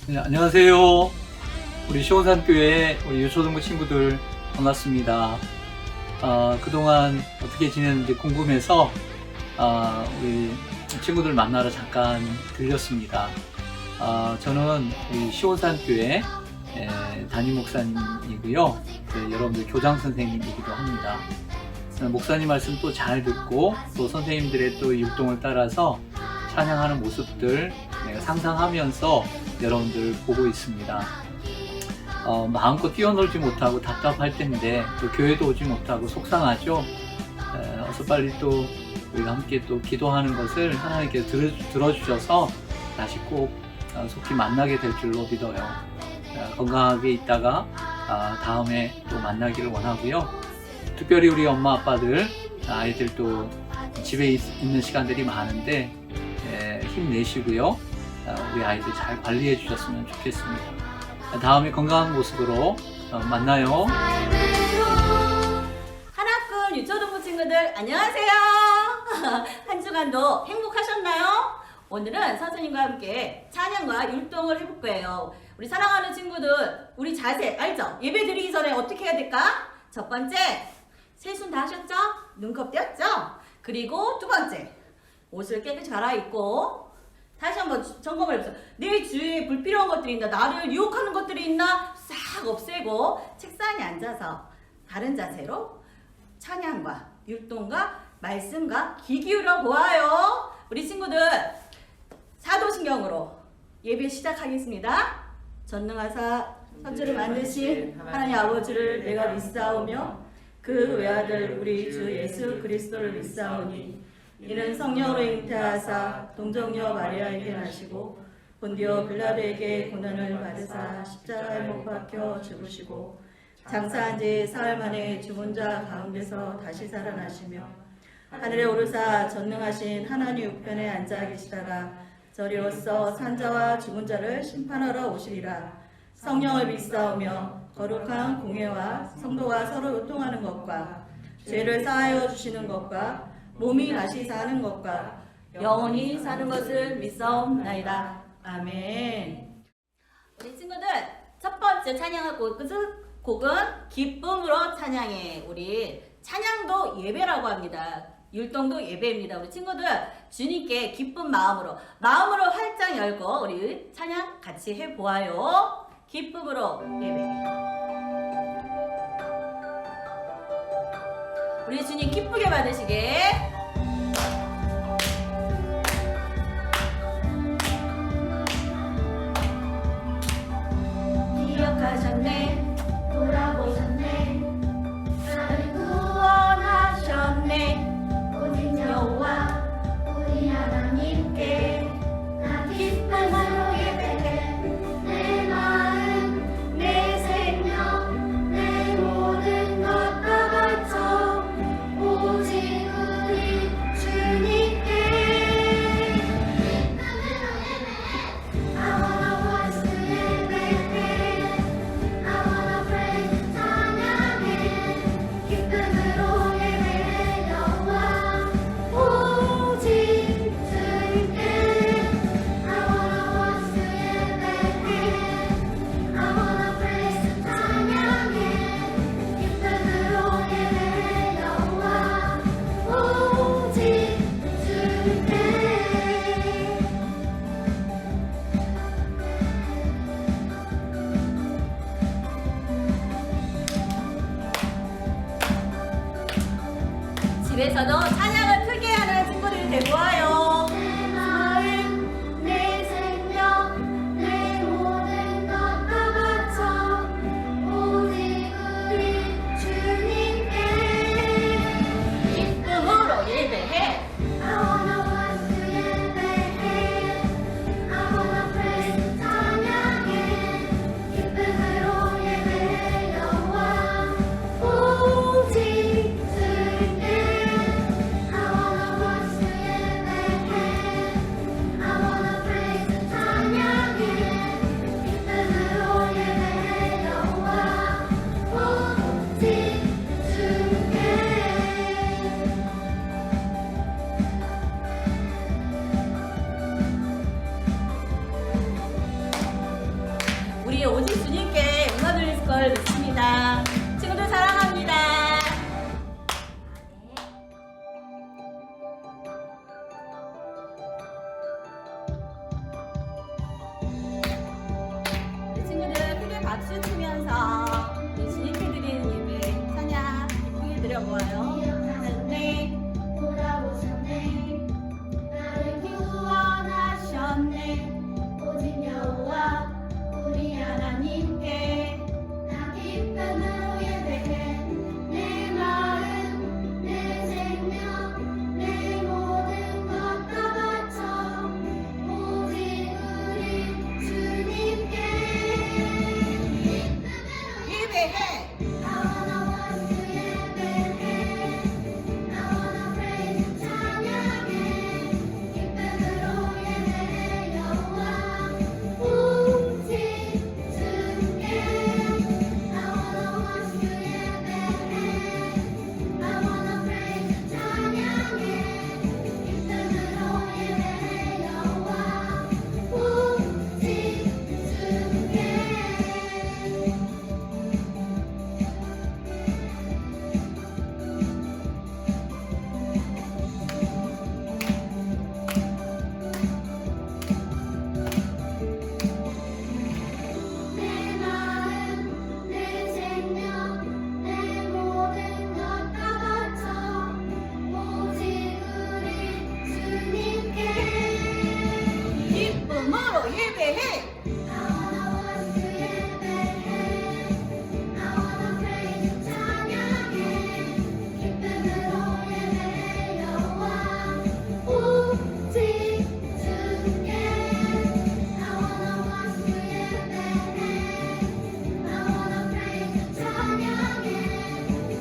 네, 안녕하세요. 우리 시원산교회 우리 유초등부 친구들 반갑습니다. 그동안 어떻게 지냈는지 궁금해서 우리 친구들 만나러 잠깐 들렸습니다. 저는 우리 시원산교회 담임 목사님이고요. 여러분들 교장 선생님이기도 합니다. 목사님 말씀 또 잘 듣고 또 선생님들의 또 율동을 따라서 찬양하는 모습들 내가 상상하면서 여러분들 보고 있습니다. 마음껏 뛰어놀지 못하고 답답할 텐데 또 교회도 오지 못하고 속상하죠. 어서 빨리 또 우리가 함께 또 기도하는 것을 하나님께서 들어주셔서 다시 꼭 속히 만나게 될 줄로 믿어요. 건강하게 있다가 다음에 또 만나기를 원하고요. 특별히 우리 엄마 아빠들 아이들 또 집에 있는 시간들이 많은데 힘내시고요. 우리 아이들 잘 관리해 주셨으면 좋겠습니다. 다음에 건강한 모습으로 만나요. 하나꾼 유초등부 친구들 안녕하세요. 한 주간도 행복하셨나요? 오늘은 선생님과 함께 찬양과 율동을 해볼 거예요. 우리 사랑하는 친구들, 우리 자세 알죠? 예배 드리기 전에 어떻게 해야 될까? 첫 번째, 세순 다 하셨죠? 눈곱 떼었죠? 그리고 두 번째, 옷을 깨끗이 갈아입고 다시 한번 점검을 해보세요. 내 주위에 불필요한 것들이 있나, 나를 유혹하는 것들이 있나 싹 없애고 책상에 앉아서 바른 자세로 찬양과 율동과 말씀과 귀 기울여 보아요. 우리 친구들 사도신경으로 예배 시작하겠습니다. 전능하사 천지를 만드신 하나님 아버지를 내가 믿사오며 그 외아들 우리 주 예수 그리스도를 믿사오니 이는 성령으로 잉태하사 동정녀 마리아에게 나시고 본디오 빌라도에게 고난을 받으사 십자가에 못 박혀 죽으시고 장사한 지 사흘 만에 죽은 자 가운데서 다시 살아나시며 하늘에 오르사 전능하신 하나님 우편에 앉아 계시다가 저리로서 산자와 죽은 자를 심판하러 오시리라. 성령을 믿사오며 거룩한 공회와 성도가 서로 요통하는 것과 죄를 사하여 주시는 것과 몸이 다시 사는 것과 영원히 사는 것을 믿사옵나이다. 아멘. 우리 친구들 첫 번째 찬양할 곡은 기쁨으로 찬양해. 우리 찬양도 예배라고 합니다. 율동도 예배입니다. 우리 친구들 주님께 기쁜 마음으로 활짝 열고 우리 찬양 같이 해보아요. 기쁨으로 예배. 우리 주님 기쁘게 받으시게. 기억하셨네, 돌아보셨네, 나를 구원하셨네. 오직 여호와 우리 하나님께 나 기쁨으로 예배해. 내 마음, 내 생명, 내 모든 것 다 바쳐 오직 우리 춤추면서 주님께 드리는 예배 찬양 기쁘게 드려보아요. 하셨네 돌아오셨네 나를 구원하셨네 오직 여호와 우리 하나님께 나 기쁨으로 예배해 내 마음 내 생명 내 모든 것 다 바쳐 오직 우리 주님께 예배해 나와 주 예배해 나와 praise 찬양해 기쁨으로 예배해 여호와 오직 주께 나와 주 예배해 나와 praise 찬양해 기쁨으로 예배해 여호와 오직 주께 내 마음 내 생명 내 모든 것 다 바쳐 오직 우리 주님께 기쁨으로 예배해 나와 주 예배해 나와 praise 찬양해 기쁨으로 예배해 여호와 오직 주께 나와 주 예배해 나와 praise 찬양해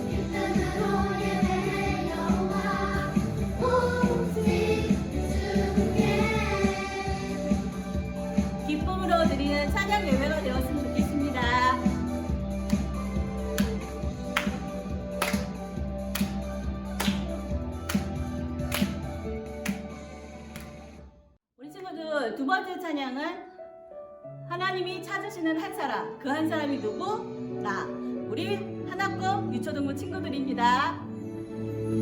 기쁨으로 예배해 여호와 오직 주께 기쁨으로 드리는 찬양 예배가 되었으면 좋겠습니다. 우리 친구들 두 번째 찬양은 하나님이 찾으시는 한 사람, 그 한 사람이 누구? 나. 우리 하나꿈 유초등부 친구들입니다.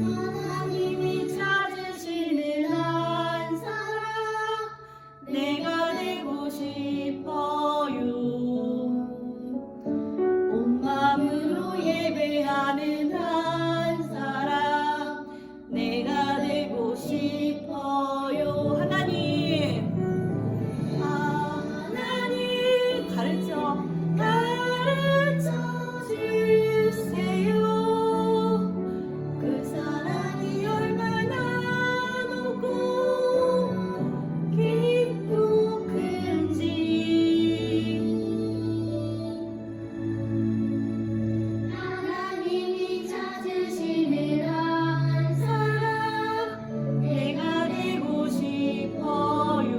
하나님이 찾으시는 한 사람, 내가 되고 싶어요. 온 마음으로 예배하는 한 사람, 내가 되고 싶어요. 하나님, 하나님 가르쳐 주세요. 그 사랑이 얼마나 높고 깊고 큰지 하나님이 찾으시는 한 사람, 내가 되고 싶어요.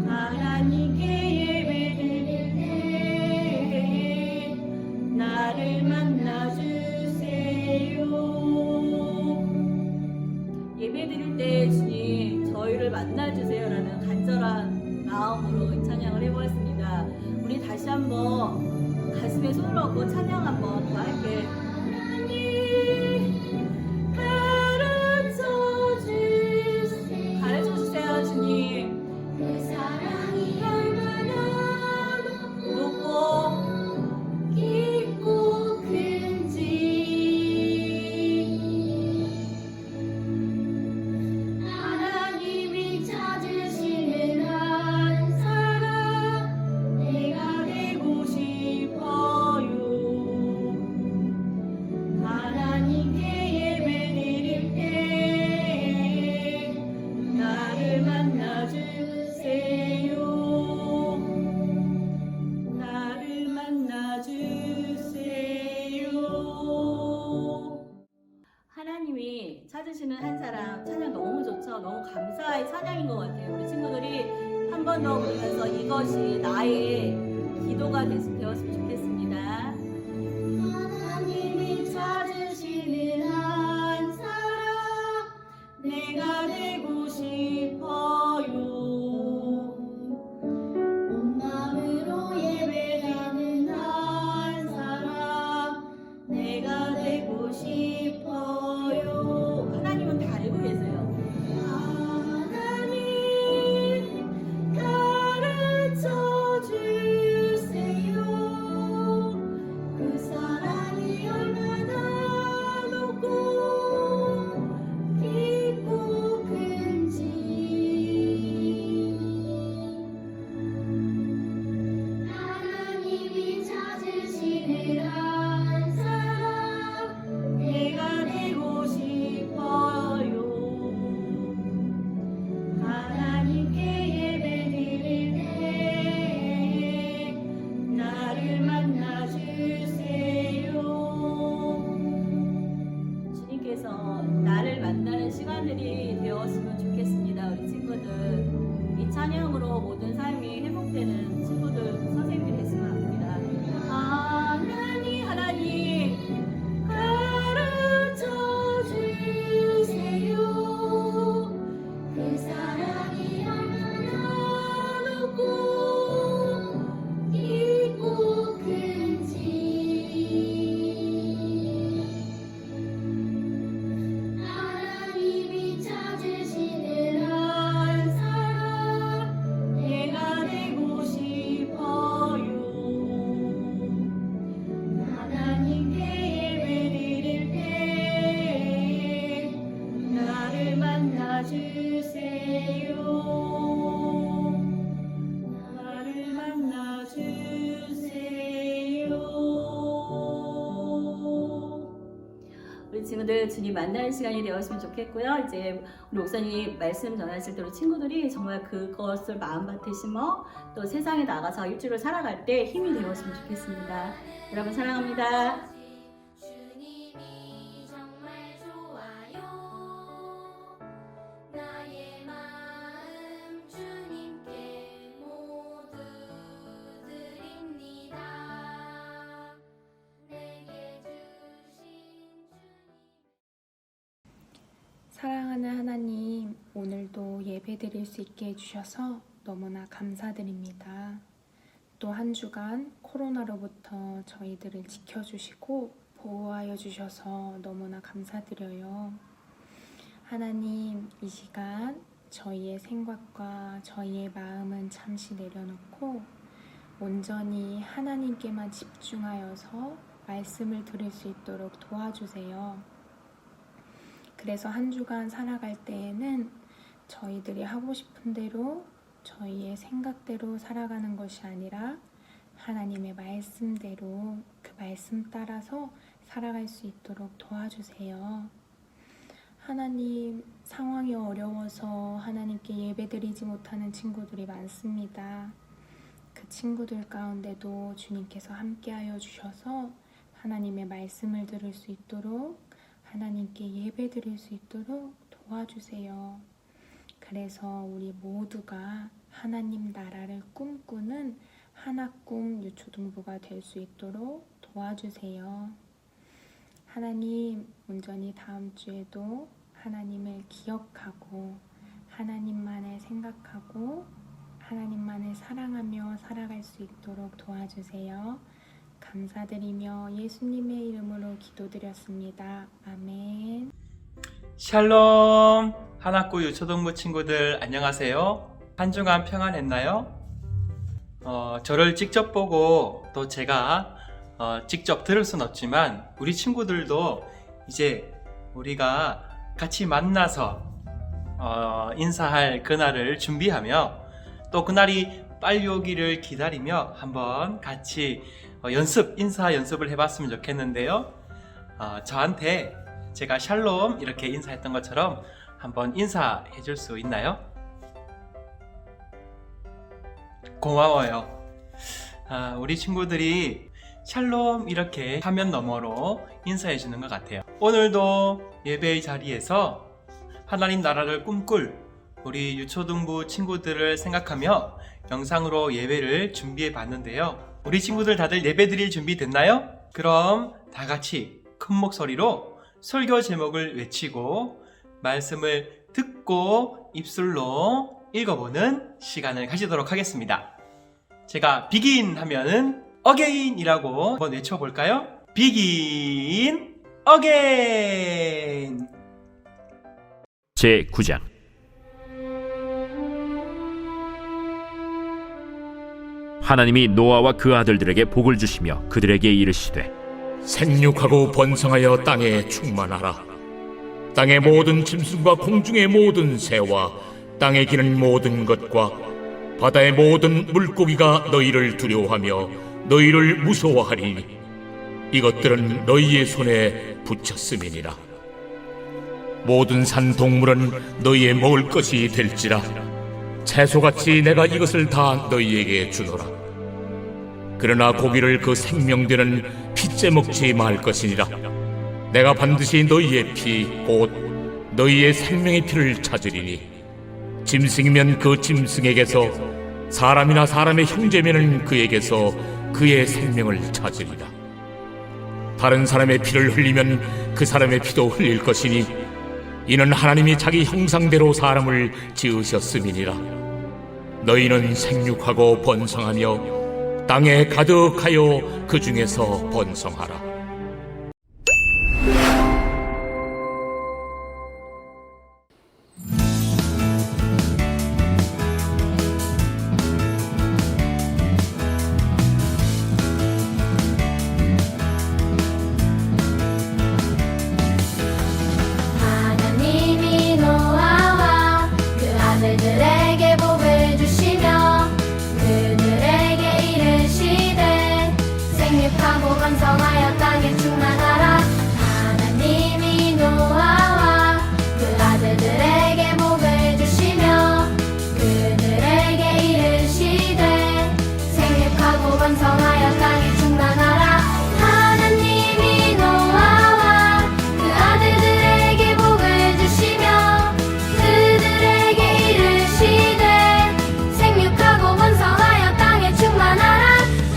하나님께 예배드릴 때 나를 만나주세요. 예배드릴 때 주님 저희를 만나주세요라는 간절한 마음으로 이 찬양을 해보았습니다. 우리 다시 한번 가슴에 손을 얹고 찬양 한번 더 할게. 하나님 가르쳐 주세요 주님. 그 사랑이 얼마나 높고 깊고 큰지 하나님이 찾으시는 한 사람, 내가 되고 싶어요. 하나님께 예배드릴 때 나를 만나주세요. 나를 만나주세요. 하나님이 찾으시는 한 사람 찬양 너무 좋죠? 너무 감사의 찬양인 것 같아요. 우리 친구들이 한 번 더 부르면서 이것이 나의 기도가 되었으면 좋겠습니다. 하나님이 찾으시는 한 사람, 내가 되고 싶어요. 온 마음으로 예배하는 한 사람, 내가 되고 싶어요. 하나님은 다 알고 계세요. 하나님 가르쳐 주세요. 되었으면 좋겠습니다. 우리 친구들 이 찬양으로 모든 삶이 회복되는 친구들 선생님들이 됐으면 합니다. 하나님 가르쳐 주세요. 그 사랑이 얼마나 높고 깊고 큰지 하나님이 찾으시는 한 사람 내가 되고 싶어요. 하나님께 예배드릴 때 나를 만나주세요. 나를 만나주세요. 우리 친구들 주님 만나는 시간이 되었으면 좋겠고요. 이제 우리 목사님 말씀 전하실 때 우리 친구들이 정말 그것을 마음밭에 심어 또 세상에 나가서 일주일을 살아갈 때 힘이 되었으면 좋겠습니다. 여러분 사랑합니다. 주님이 정말 좋아요. 나의 마음 주님께 모두 드립니다. 내게 주신 주님. 사랑하는 하나님, 오늘도 예배 드릴 수 있게 해주셔서 너무나 감사드립니다. 또 한 주간 코로나로부터 저희들을 지켜주시고 보호하여 주셔서 너무나 감사드려요. 하나님, 이 시간 저희의 생각과 저희의 마음은 잠시 내려놓고 온전히 하나님께만 집중하여서 말씀을 들을 수 있도록 도와주세요. 그래서 한 주간 살아갈 때에는 저희들이 하고 싶은 대로 저희의 생각대로 살아가는 것이 아니라 하나님의 말씀대로 그 말씀 따라서 살아갈 수 있도록 도와주세요. 하나님, 상황이 어려워서 하나님께 예배드리지 못하는 친구들이 많습니다. 그 친구들 가운데도 주님께서 함께하여 주셔서 하나님의 말씀을 들을 수 있도록 하나님께 예배드릴 수 있도록 도와주세요. 그래서 우리 모두가 하나님 나라를 꿈꾸는 하나꿈 유초등부가 될 수 있도록 도와주세요. 하나님, 온전히 다음 주에도 하나님을 기억하고 하나님만을 생각하고 하나님만을 사랑하며 살아갈 수 있도록 도와주세요. 감사드리며 예수님의 이름으로 기도드렸습니다. 아멘. 샬롬! 하나꾸 유초등부 친구들 안녕하세요. 한 주간 평안했나요? 저를 직접 보고 또 제가 직접 들을 순 없지만 우리 친구들도 이제 우리가 같이 만나서 인사할 그날을 준비하며 또 그날이 빨리 오기를 기다리며 한번 같이 인사 연습을 해봤으면 좋겠는데요. 저한테 제가 샬롬 이렇게 인사했던 것처럼 한번 인사해 줄 수 있나요? 고마워요. 우리 친구들이 샬롬 이렇게 화면 너머로 인사해 주는 것 같아요. 오늘도 예배의 자리에서 하나님 나라를 꿈꿀 우리 유초등부 친구들을 생각하며 영상으로 예배를 준비해 봤는데요. 우리 친구들 다들 예배 드릴 준비 됐나요? 그럼 다 같이 큰 목소리로 설교 제목을 외치고 말씀을 듣고 입술로 읽어보는 시간을 가지도록 하겠습니다. 제가 begin 하면은 again 이라고 한번 외쳐볼까요? begin again. 제9장 하나님이 노아와 그 아들들에게 복을 주시며 그들에게 이르시되 생육하고 번성하여 땅에 충만하라. 땅의 모든 짐승과 공중의 모든 새와 땅에 기는 모든 것과 바다의 모든 물고기가 너희를 두려워하며 너희를 무서워하리니 이것들은 너희의 손에 붙였음이니라. 모든 산 동물은 너희의 먹을 것이 될지라. 채소같이 내가 이것을 다 너희에게 주노라. 그러나 고기를 그 생명되는 피째 먹지 말 것이니라. 내가 반드시 너희의 피 곧 너희의 생명의 피를 찾으리니 짐승이면 그 짐승에게서 사람이나 사람의 형제면은 그에게서 그의 생명을 찾으리라. 다른 사람의 피를 흘리면 그 사람의 피도 흘릴 것이니 이는 하나님이 자기 형상대로 사람을 지으셨음이니라. 너희는 생육하고 번성하며 땅에 가득하여 그 중에서 번성하라. 하나님이 노아와 그 아들들에게 복을 주시며 그들에게 이르시되 생육하고 번성하여 땅에 충만하라. 하나님이 노아와 그 아들들에게 복을 주시며 그들에게 이르시되 생육하고 번성하여 땅에 충만하라. 하나님이 노아와 그 아들들에게 복을 주시며 그들에게 이르시되 생육하고 번성하여 땅에 충만하라.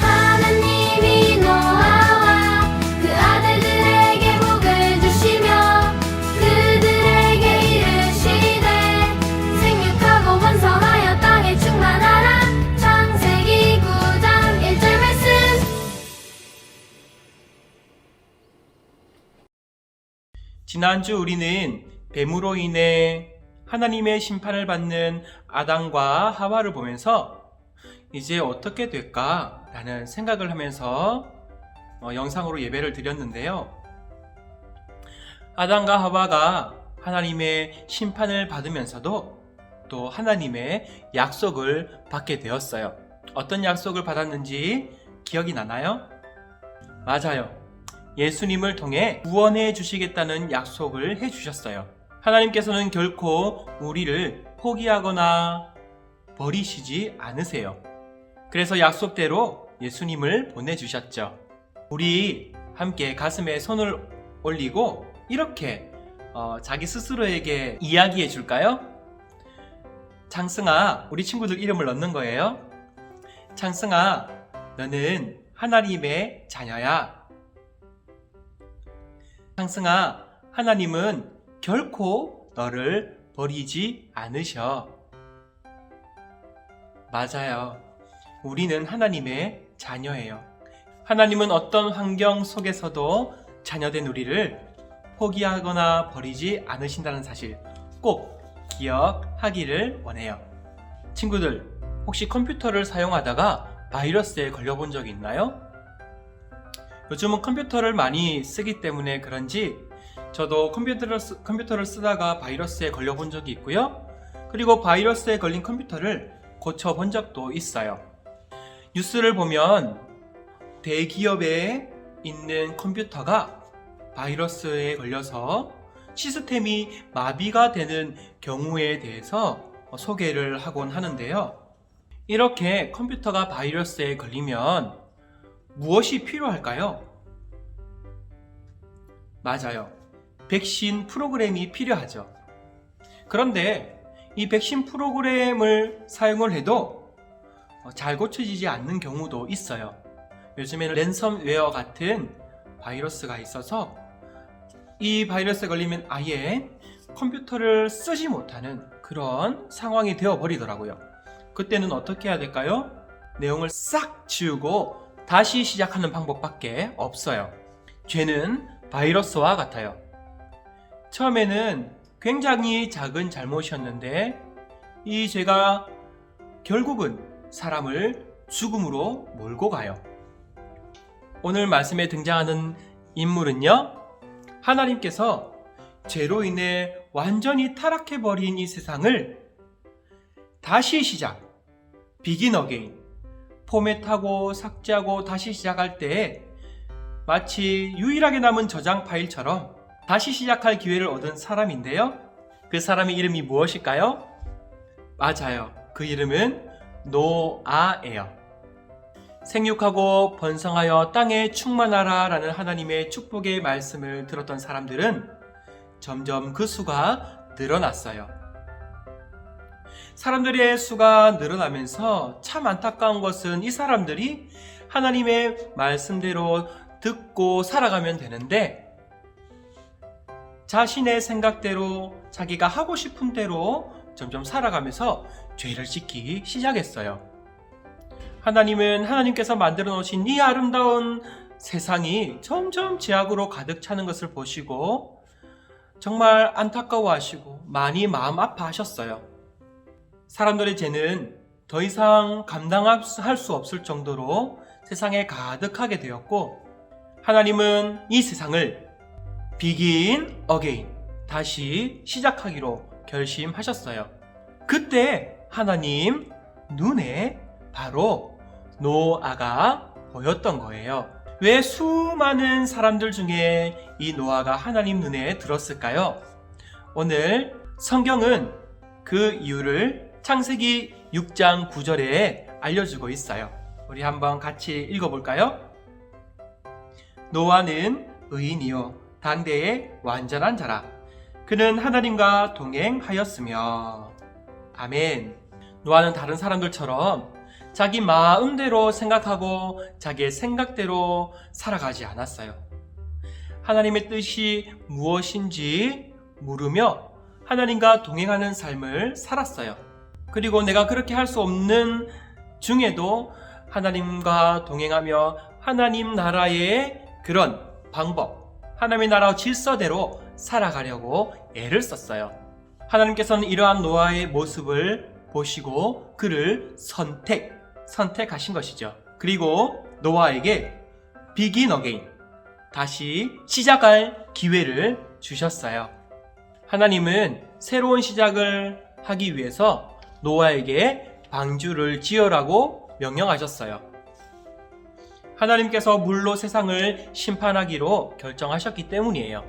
하나님이 노아와 그 아들들에게 복을 주시며 그들에게 이르시되 생육하고 번성하여 땅에 충만하라. 창세기 9장 1절 말씀. 지난주 우리는 뱀으로 인해 하나님의 심판을 받는 아담과 하와를 보면서 이제 어떻게 될까 라는 생각을 하면서 영상으로 예배를 드렸는데요. 아담과 하와가 하나님의 심판을 받으면서도 또 하나님의 약속을 받게 되었어요. 어떤 약속을 받았는지 기억이 나나요? 맞아요. 예수님을 통해 구원해 주시겠다는 약속을 해 주셨어요. 하나님께서는 결코 우리를 포기하거나 버리시지 않으세요. 그래서 약속대로 예수님을 보내주셨죠. 우리 함께 가슴에 손을 올리고 이렇게 자기 스스로에게 이야기해 줄까요? 창승아, 우리 친구들 이름을 넣는 거예요. 창승아, 너는 하나님의 자녀야. 창승아, 하나님은 결코 너를 버리지 않으셔. 맞아요. 우리는 하나님의 자녀예요. 하나님은 어떤 환경 속에서도 자녀된 우리를 포기하거나 버리지 않으신다는 사실 꼭 기억하기를 원해요. 친구들, 혹시 컴퓨터를 사용하다가 바이러스에 걸려본 적이 있나요? 요즘은 컴퓨터를 많이 쓰기 때문에 그런지 저도 컴퓨터를 쓰다가 바이러스에 걸려본 적이 있고요. 그리고 바이러스에 걸린 컴퓨터를 고쳐본 적도 있어요. 뉴스를 보면 대기업에 있는 컴퓨터가 바이러스에 걸려서 시스템이 마비가 되는 경우에 대해서 소개를 하곤 하는데요. 이렇게 컴퓨터가 바이러스에 걸리면 무엇이 필요할까요? 맞아요. 백신 프로그램이 필요하죠. 그런데 이 백신 프로그램을 사용을 해도 잘 고쳐지지 않는 경우도 있어요. 요즘에는 랜섬웨어 같은 바이러스가 있어서 이 바이러스에 걸리면 아예 컴퓨터를 쓰지 못하는 그런 상황이 되어버리더라고요. 그때는 어떻게 해야 될까요? 내용을 싹 지우고 다시 시작하는 방법밖에 없어요. 죄는 바이러스와 같아요. 처음에는 굉장히 작은 잘못이었는데 이 죄가 결국은 사람을 죽음으로 몰고 가요. 오늘 말씀에 등장하는 인물은요, 하나님께서 죄로 인해 완전히 타락해버린 이 세상을 다시 시작, begin again, 포맷하고 삭제하고 다시 시작할 때 마치 유일하게 남은 저장 파일처럼 다시 시작할 기회를 얻은 사람인데요. 그 사람의 이름이 무엇일까요? 맞아요. 그 이름은 노아예요. 생육하고 번성하여 땅에 충만하라 라는 하나님의 축복의 말씀을 들었던 사람들은 점점 그 수가 늘어났어요. 사람들의 수가 늘어나면서 참 안타까운 것은 이 사람들이 하나님의 말씀대로 듣고 살아가면 되는데 자신의 생각대로 자기가 하고 싶은 대로 점점 살아가면서 죄를 짓기 시작했어요. 하나님은 하나님께서 만들어 놓으신 이 아름다운 세상이 점점 죄악으로 가득 차는 것을 보시고 정말 안타까워하시고 많이 마음 아파하셨어요. 사람들의 죄는 더 이상 감당할 수 없을 정도로 세상에 가득하게 되었고 하나님은 이 세상을 begin again, 다시 시작하기로 결심하셨어요. 그때 하나님 눈에 바로 노아가 보였던 거예요. 왜 수많은 사람들 중에 이 노아가 하나님 눈에 들었을까요? 오늘 성경은 그 이유를 창세기 6장 9절에 알려주고 있어요. 우리 한번 같이 읽어볼까요? 노아는 의인이요 당대의 완전한 자라. 그는 하나님과 동행하였으며. 아멘. 노아는 다른 사람들처럼 자기 마음대로 생각하고 자기의 생각대로 살아가지 않았어요. 하나님의 뜻이 무엇인지 물으며 하나님과 동행하는 삶을 살았어요. 그리고 내가 그렇게 할 수 없는 중에도 하나님과 동행하며 하나님 나라의 그런 방법, 하나님의 나라 질서대로 살아가려고 애를 썼어요. 하나님께서는 이러한 노아의 모습을 보시고 그를 선택하신 것이죠. 그리고 노아에게 begin again, 다시 시작할 기회를 주셨어요. 하나님은 새로운 시작을 하기 위해서 노아에게 방주를 지으라고 명령하셨어요. 하나님께서 물로 세상을 심판하기로 결정하셨기 때문이에요.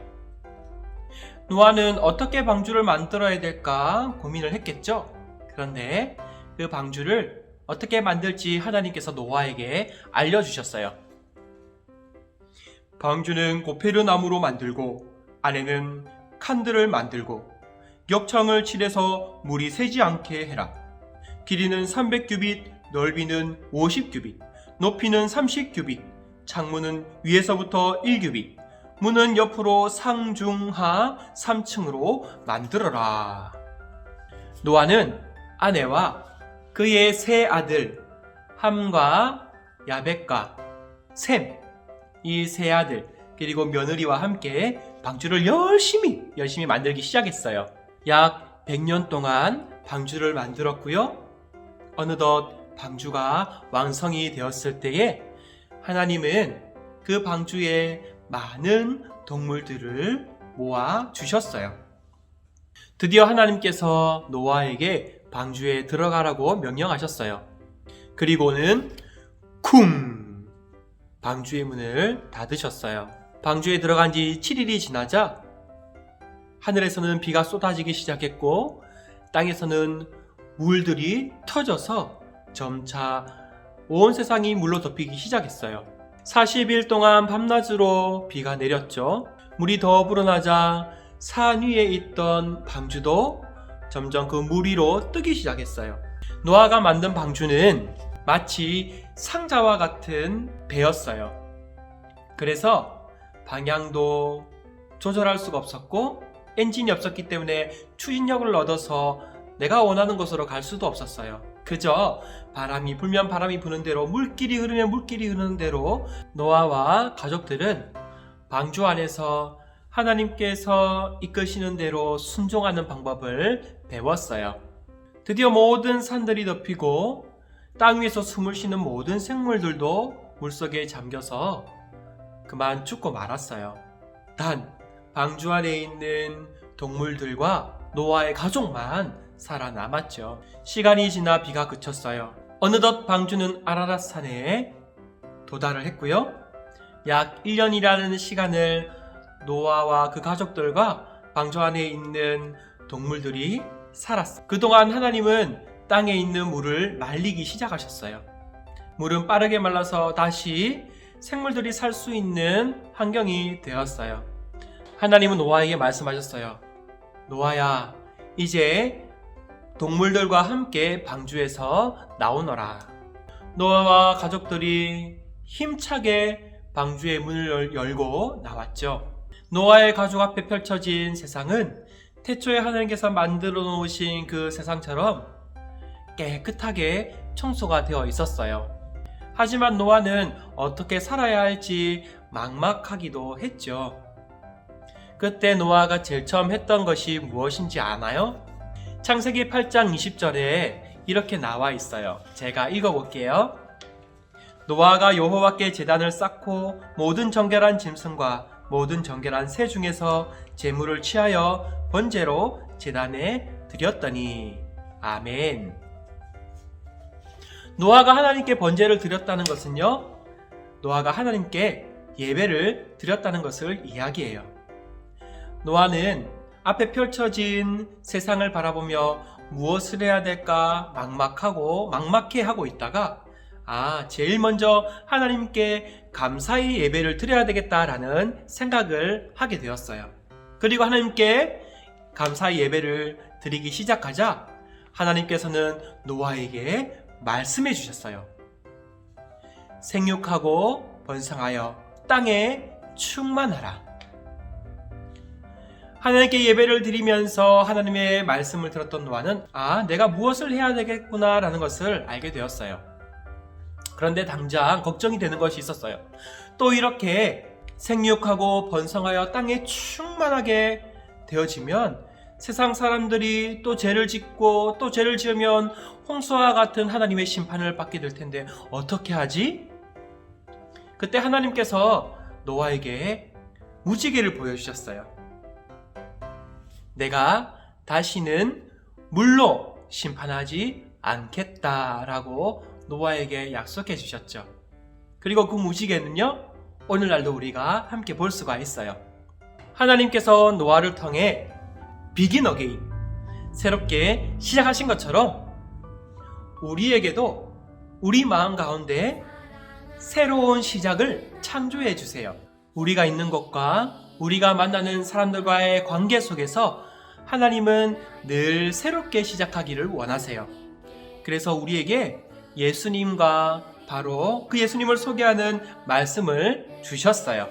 노아는 어떻게 방주를 만들어야 될까 고민을 했겠죠. 그런데 그 방주를 어떻게 만들지 하나님께서 노아에게 알려주셨어요. 방주는 고페르 나무로 만들고 안에는 칸들을 만들고 격청을 칠해서 물이 새지 않게 해라. 길이는 300규빗, 넓이는 50규빗, 높이는 30규빗, 창문은 위에서부터 1규빗, 문은 옆으로 상중하 3층으로 만들어라. 노아는 아내와 그의 세 아들 함과 야벳과 셈, 이 세 아들 그리고 며느리와 함께 방주를 열심히 만들기 시작했어요. 약 100년 동안 방주를 만들었고요. 어느덧 방주가 완성이 되었을 때에 하나님은 그 방주에 많은 동물들을 모아 주셨어요. 드디어 하나님께서 노아에게 방주에 들어가라고 명령하셨어요. 그리고는 쿵! 방주의 문을 닫으셨어요. 방주에 들어간 지 7일이 지나자 하늘에서는 비가 쏟아지기 시작했고 땅에서는 물들이 터져서 점차 온 세상이 물로 덮이기 시작했어요. 40일 동안 밤낮으로 비가 내렸죠. 물이 더 불어나자 산 위에 있던 방주도 점점 그 물 위로 뜨기 시작했어요. 노아가 만든 방주는 마치 상자와 같은 배였어요. 그래서 방향도 조절할 수가 없었고 엔진이 없었기 때문에 추진력을 얻어서 내가 원하는 곳으로 갈 수도 없었어요. 그저 바람이 불면 바람이 부는 대로, 물길이 흐르면 물길이 흐르는 대로 노아와 가족들은 방주 안에서 하나님께서 이끄시는 대로 순종하는 방법을 배웠어요. 드디어 모든 산들이 덮이고 땅 위에서 숨을 쉬는 모든 생물들도 물속에 잠겨서 그만 죽고 말았어요. 단 방주 안에 있는 동물들과 노아의 가족만 살아남았죠. 시간이 지나 비가 그쳤어요. 어느덧 방주는 아라랏 산에 도달을 했고요. 약 1년이라는 시간을 노아와 그 가족들과 방주 안에 있는 동물들이 살았어요. 그동안 하나님은 땅에 있는 물을 말리기 시작하셨어요. 물은 빠르게 말라서 다시 생물들이 살 수 있는 환경이 되었어요. 하나님은 노아에게 말씀하셨어요. 노아야, 이제 동물들과 함께 방주에서 나오너라. 노아와 가족들이 힘차게 방주의 문을 열고 나왔죠. 노아의 가족 앞에 펼쳐진 세상은 태초에 하나님께서 만들어 놓으신 그 세상처럼 깨끗하게 청소가 되어 있었어요. 하지만 노아는 어떻게 살아야 할지 막막하기도 했죠. 그때 노아가 제일 처음 했던 것이 무엇인지 아나요? 창세기 8장 20절에 이렇게 나와 있어요. 제가 읽어볼게요. 노아가 여호와께 제단을 쌓고 모든 정결한 짐승과 모든 정결한 새 중에서 제물을 취하여 번제로 제단에 드렸더니. 아멘. 노아가 하나님께 번제를 드렸다는 것은요, 노아가 하나님께 예배를 드렸다는 것을 이야기해요. 노아는 앞에 펼쳐진 세상을 바라보며 무엇을 해야 될까 막막해하고 있다가 제일 먼저 하나님께 감사의 예배를 드려야 되겠다라는 생각을 하게 되었어요. 그리고 하나님께 감사의 예배를 드리기 시작하자 하나님께서는 노아에게 말씀해 주셨어요. 생육하고 번성하여 땅에 충만하라. 하나님께 예배를 드리면서 하나님의 말씀을 들었던 노아는 내가 무엇을 해야 되겠구나 라는 것을 알게 되었어요. 그런데 당장 걱정이 되는 것이 있었어요. 또 이렇게 생육하고 번성하여 땅에 충만하게 되어지면 세상 사람들이 또 죄를 짓고 또 죄를 지으면 홍수와 같은 하나님의 심판을 받게 될 텐데 어떻게 하지? 그때 하나님께서 노아에게 무지개를 보여주셨어요. 내가 다시는 물로 심판하지 않겠다라고 노아에게 약속해 주셨죠. 그리고 그 무지개는요, 오늘날도 우리가 함께 볼 수가 있어요. 하나님께서 노아를 통해 비긴 어게인, 새롭게 시작하신 것처럼 우리에게도 우리 마음 가운데 새로운 시작을 창조해 주세요. 우리가 있는 곳과 우리가 만나는 사람들과의 관계 속에서 하나님은 늘 새롭게 시작하기를 원하세요. 그래서 우리에게 예수님과 바로 그 예수님을 소개하는 말씀을 주셨어요.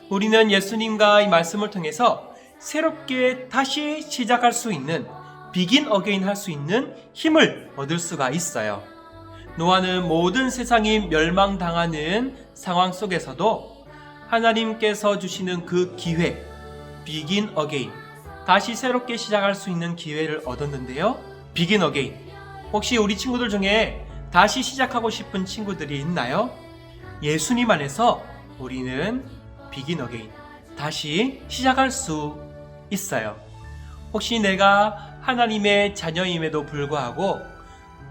우리는 예수님과 이 말씀을 통해서 새롭게 다시 시작할 수 있는, 비긴 어게인 할 수 있는 힘을 얻을 수가 있어요. 노아는 모든 세상이 멸망당하는 상황 속에서도 하나님께서 주시는 그 기회, 비긴 어게인, 다시 새롭게 시작할 수 있는 기회를 얻었는데요. 비긴 어게인, 혹시 우리 친구들 중에 다시 시작하고 싶은 친구들이 있나요? 예수님 안에서 우리는 비긴 어게인, 다시 시작할 수 있어요. 혹시 내가 하나님의 자녀임에도 불구하고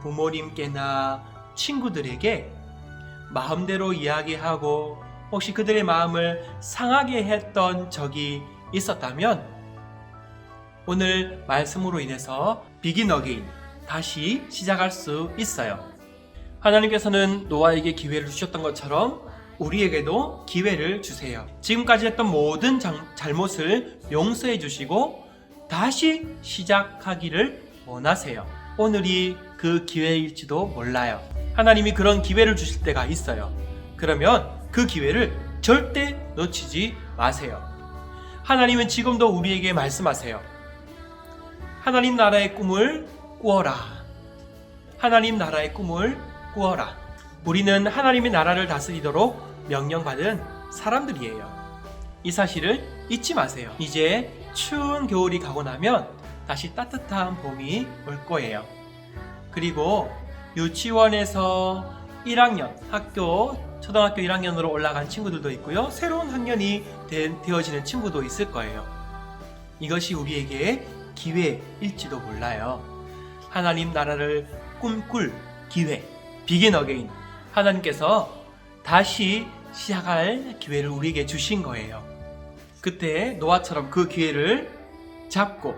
부모님께나 친구들에게 마음대로 이야기하고 혹시 그들의 마음을 상하게 했던 적이 있었다면 오늘 말씀으로 인해서 비긴 어게인, 다시 시작할 수 있어요. 하나님께서는 노아에게 기회를 주셨던 것처럼 우리에게도 기회를 주세요. 지금까지 했던 모든 잘못을 용서해 주시고 다시 시작하기를 원하세요. 오늘이 그 기회일지도 몰라요. 하나님이 그런 기회를 주실 때가 있어요. 그러면 그 기회를 절대 놓치지 마세요. 하나님은 지금도 우리에게 말씀하세요. 하나님 나라의 꿈을 꾸어라. 하나님 나라의 꿈을 꾸어라. 우리는 하나님의 나라를 다스리도록 명령받은 사람들이에요. 이 사실을 잊지 마세요. 이제 추운 겨울이 가고 나면 다시 따뜻한 봄이 올 거예요. 그리고 유치원에서 1학년, 초등학교 1학년으로 올라간 친구들도 있고요. 새로운 학년이 되어지는 친구도 있을 거예요. 이것이 우리에게 기회일지도 몰라요. 하나님 나라를 꿈꿀 기회, 비긴 어게인, 하나님께서 다시 시작할 기회를 우리에게 주신 거예요. 그때 노아처럼 그 기회를 잡고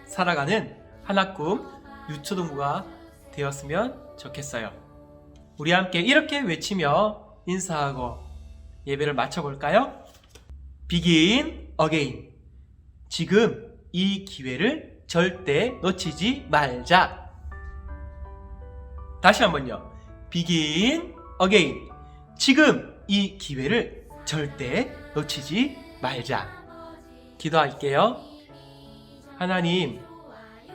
살아가는 하나꿈 유초동부가 되었으면 좋겠어요. 우리 함께 이렇게 외치며 인사하고 예배를 마쳐볼까요? Begin again. 지금 이 기회를 절대 놓치지 말자. 다시 한번요. Begin again. 지금 이 기회를 절대 놓치지 말자. 기도할게요. 하나님,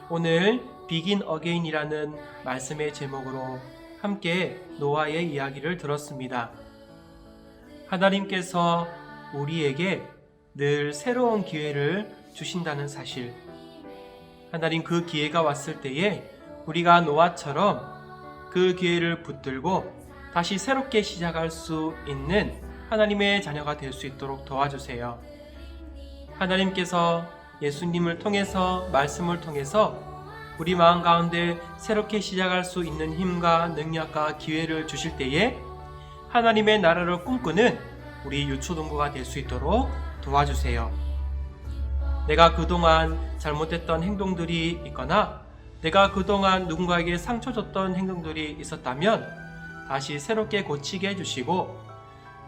오늘 Begin again이라는 말씀의 제목으로 함께 노아의 이야기를 들었습니다. 하나님께서 우리에게 늘 새로운 기회를 주신다는 사실, 하나님 그 기회가 왔을 때에 우리가 노아처럼 그 기회를 붙들고 다시 새롭게 시작할 수 있는 하나님의 자녀가 될 수 있도록 도와주세요. 하나님께서 예수님을 통해서, 말씀을 통해서 우리 마음 가운데 새롭게 시작할 수 있는 힘과 능력과 기회를 주실 때에 하나님의 나라를 꿈꾸는 우리 유초동부가 될 수 있도록 도와주세요. 내가 그동안 잘못했던 행동들이 있거나 내가 그동안 누군가에게 상처 줬던 행동들이 있었다면 다시 새롭게 고치게 해주시고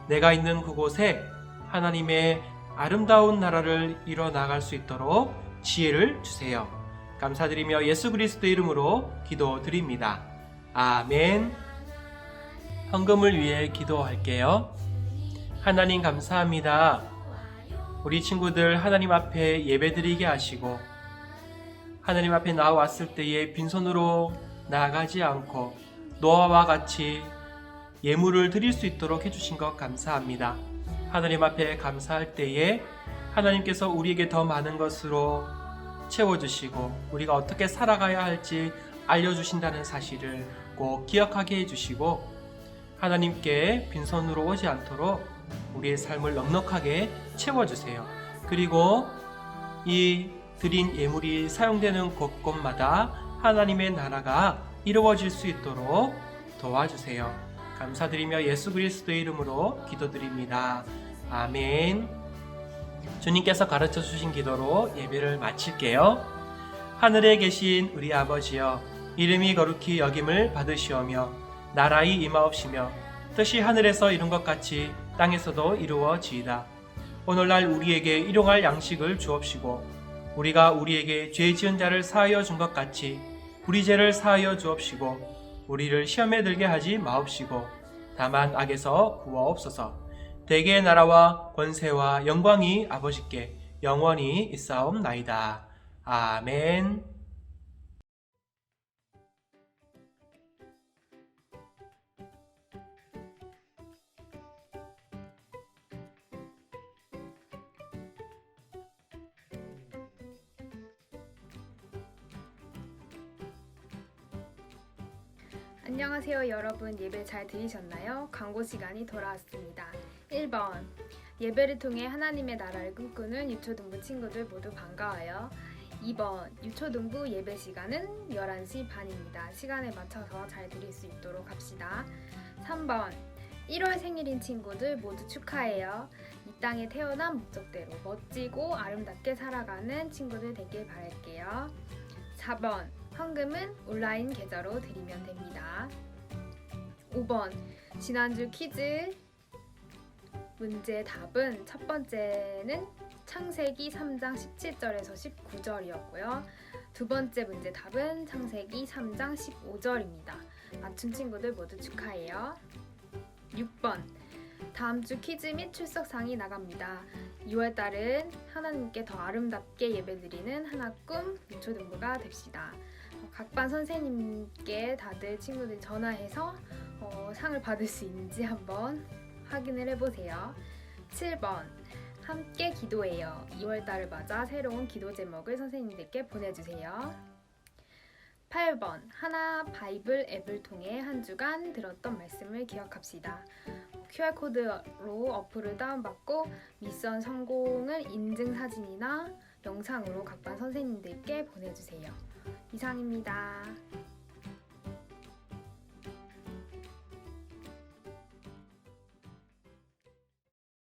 내가 있는 그곳에 하나님의 아름다운 나라를 이뤄나갈 수 있도록 지혜를 주세요. 감사드리며 예수 그리스도의 이름으로 기도드립니다. 아멘. 헌금을 위해 기도할게요. 하나님 감사합니다. 우리 친구들 하나님 앞에 예배드리게 하시고 하나님 앞에 나왔을 때에 빈손으로 나아가지 않고 노아와 같이 예물을 드릴 수 있도록 해주신 것 감사합니다. 하나님 앞에 감사할 때에 하나님께서 우리에게 더 많은 것으로 채워주시고 우리가 어떻게 살아가야 할지 알려주신다는 사실을 꼭 기억하게 해주시고 하나님께 빈손으로 오지 않도록 우리의 삶을 넉넉하게 채워주세요. 그리고 이 드린 예물이 사용되는 곳곳마다 하나님의 나라가 이루어질 수 있도록 도와주세요. 감사드리며 예수 그리스도의 이름으로 기도드립니다. 아멘. 주님께서 가르쳐 주신 기도로 예배를 마칠게요. 하늘에 계신 우리 아버지여, 이름이 거룩히 여김을 받으시오며 나라의 임하옵시며 뜻이 하늘에서 이룬 것 같이 땅에서도 이루어지이다. 오늘날 우리에게 일용할 양식을 주옵시고 우리가 우리에게 죄 지은 자를 사하여 준 것 같이 우리 죄를 사하여 주옵시고 우리를 시험에 들게 하지 마옵시고 다만 악에서 구하옵소서. 대개의 나라와 권세와 영광이 아버지께 영원히 있사옵나이다. 아멘. 안녕하세요 여러분, 예배 잘 드리셨나요? 광고 시간이 돌아왔습니다. 1번, 예배를 통해 하나님의 나라를 꿈꾸는 유초등부 친구들 모두 반가워요. 2번, 유초등부 예배 시간은 11시 반입니다. 시간에 맞춰서 잘 드릴 수 있도록 합시다. 3번, 1월 생일인 친구들 모두 축하해요. 이 땅에 태어난 목적대로 멋지고 아름답게 살아가는 친구들 되길 바랄게요. 4번, 헌금은 온라인 계좌로 드리면 됩니다. 5번, 지난주 퀴즈 문제 답은 첫 번째는 창세기 3장 17절에서 19절이었고요. 두 번째 문제 답은 창세기 3장 15절입니다. 맞춘 친구들 모두 축하해요. 6번, 다음 주 퀴즈 및 출석상이 나갑니다. 2월달은 하나님께 더 아름답게 예배드리는 하나꿈 유초등부가 됩시다. 각 반 선생님께 다들 친구들이 전화해서 상을 받을 수 있는지 한번 확인을 해보세요. 7번, 함께 기도해요. 2월달을 맞아 새로운 기도 제목을 선생님들께 보내주세요. 8번, 하나 바이블 앱을 통해 한 주간 들었던 말씀을 기억합시다. QR코드로 어플을 다운받고 미션 성공을 인증 사진이나 영상으로 각 반 선생님들께 보내주세요. 이상입니다.